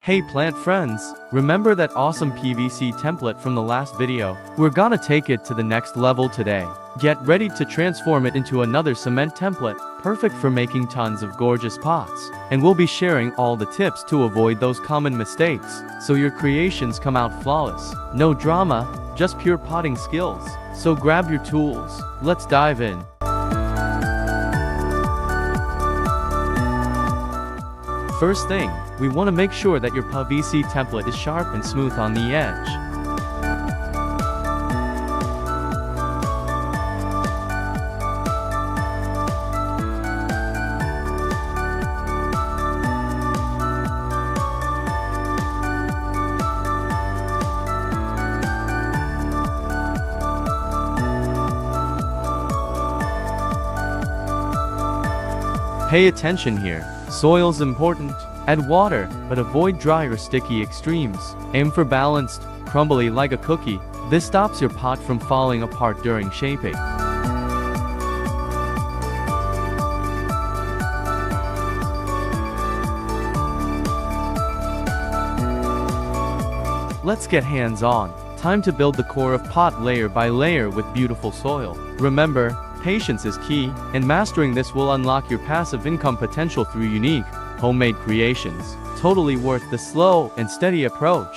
Hey plant friends, remember that awesome PVC template from the last video? We're gonna take it to the next level today. Get ready to transform it into another cement template, perfect for making tons of gorgeous pots. And we'll be sharing all the tips to avoid those common mistakes, so your creations come out flawless. No drama, just pure potting skills. So grab your tools, let's dive in. First thing, we want to make sure that your PVC template is sharp and smooth on the edge. Pay attention here. Soil's important. Add water, but avoid dry or sticky extremes. Aim for balanced, crumbly like a cookie. This stops your pot from falling apart during shaping. Let's get hands-on. Time to build the core of pot layer by layer with beautiful soil. Remember, patience is key, and mastering this will unlock your passive income potential through unique, homemade creations. Totally worth the slow and steady approach.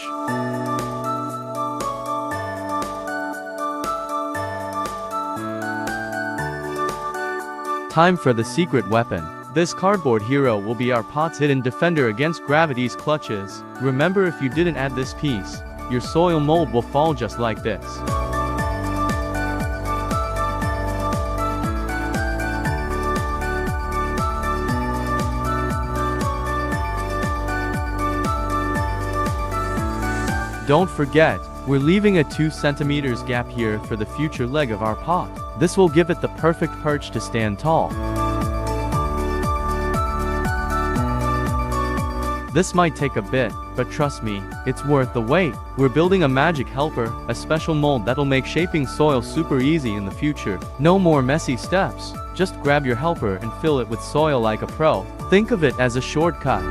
Time for the secret weapon. This cardboard hero will be our pot's hidden defender against gravity's clutches. Remember, if you didn't add this piece, your soil mold will fall just like this. Don't forget, we're leaving a 2 cm gap here for the future leg of our pot. This will give it the perfect perch to stand tall. This might take a bit, but trust me, it's worth the wait. We're building a magic helper, a special mold that'll make shaping soil super easy in the future. No more messy steps. Just grab your helper and fill it with soil like a pro. Think of it as a shortcut.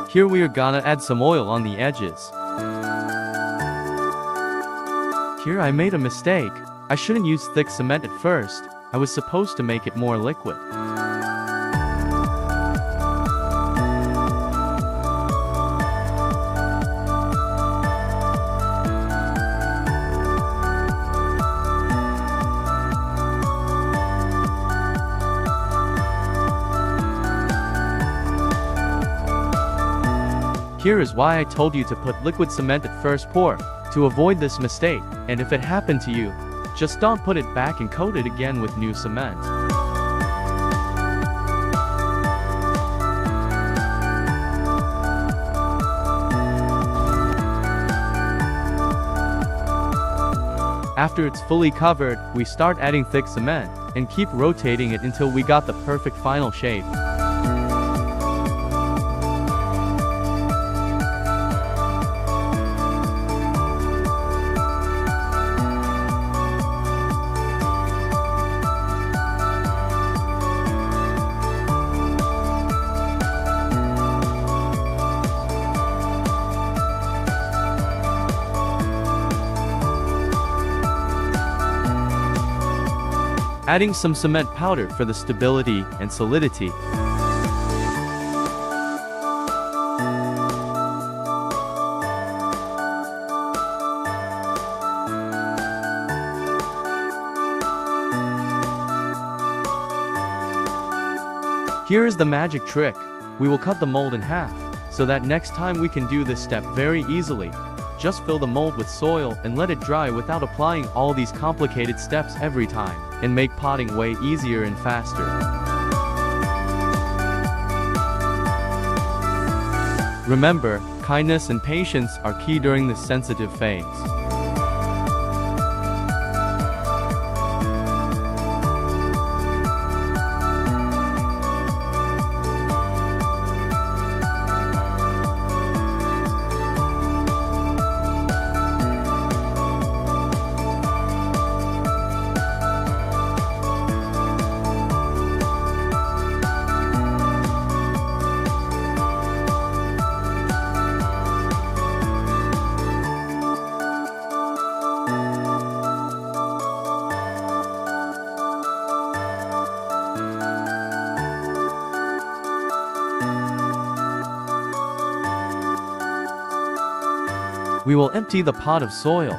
Here we are gonna add some oil on the edges. Here I made a mistake. I shouldn't use thick cement at first. I was supposed to make it more liquid. Here is why I told you to put liquid cement at first pour, to avoid this mistake, and if it happened to you, just don't put it back and coat it again with new cement. After it's fully covered, we start adding thick cement, and keep rotating it until we got the perfect final shape. Adding some cement powder for the stability and solidity. Here is the magic trick. We will cut the mold in half, so that next time we can do this step very easily. Just fill the mold with soil and let it dry without applying all these complicated steps every time, and make potting way easier and faster. Remember, kindness and patience are key during this sensitive phase. we will empty the pot of soil.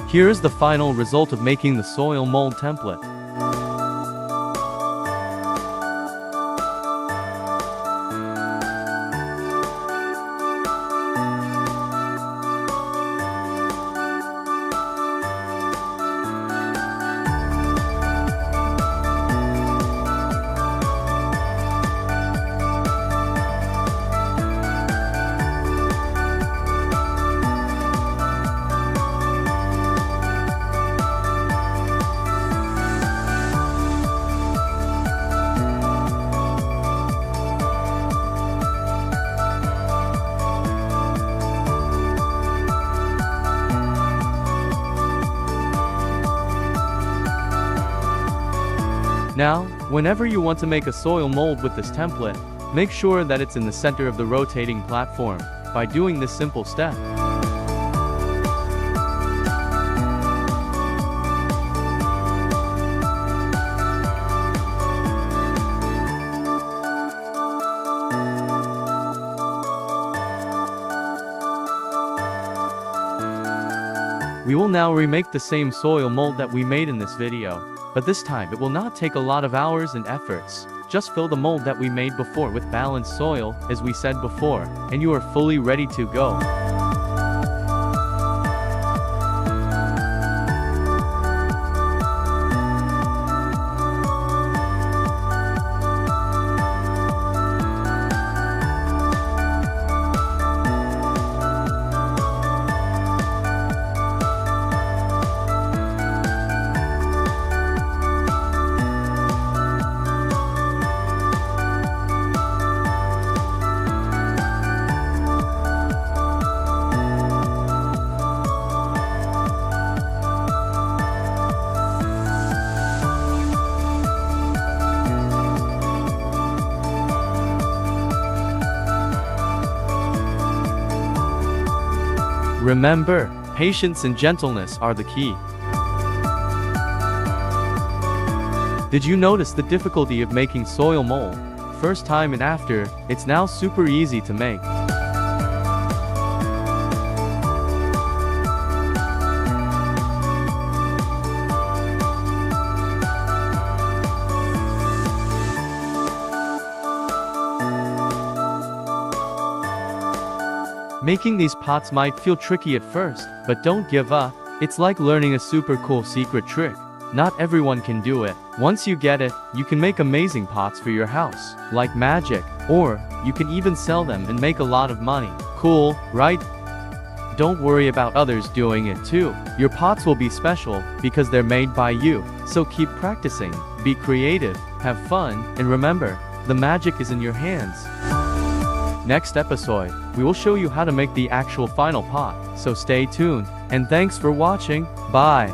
Here is the final result of making the soil mold template. Now, whenever you want to make a soil mold with this template, make sure that it's in the center of the rotating platform, by doing this simple step. We will now remake the same soil mold that we made in this video, but this time it will not take a lot of hours and efforts. Just fill the mold that we made before with balanced soil, as we said before, and you are fully ready to go. Remember, patience and gentleness are the key. Did you notice the difficulty of making soil mold? First time and after, it's now super easy to make. Making these pots might feel tricky at first, but don't give up. It's like learning a super cool secret trick. Not everyone can do it. Once you get it, you can make amazing pots for your house, like magic, or you can even sell them and make a lot of money. Cool, right? Don't worry about others doing it too. Your pots will be special because they're made by you. So keep practicing, be creative, have fun, and remember, the magic is in your hands. Next episode, we will show you how to make the actual final pot, so stay tuned, and thanks for watching, bye!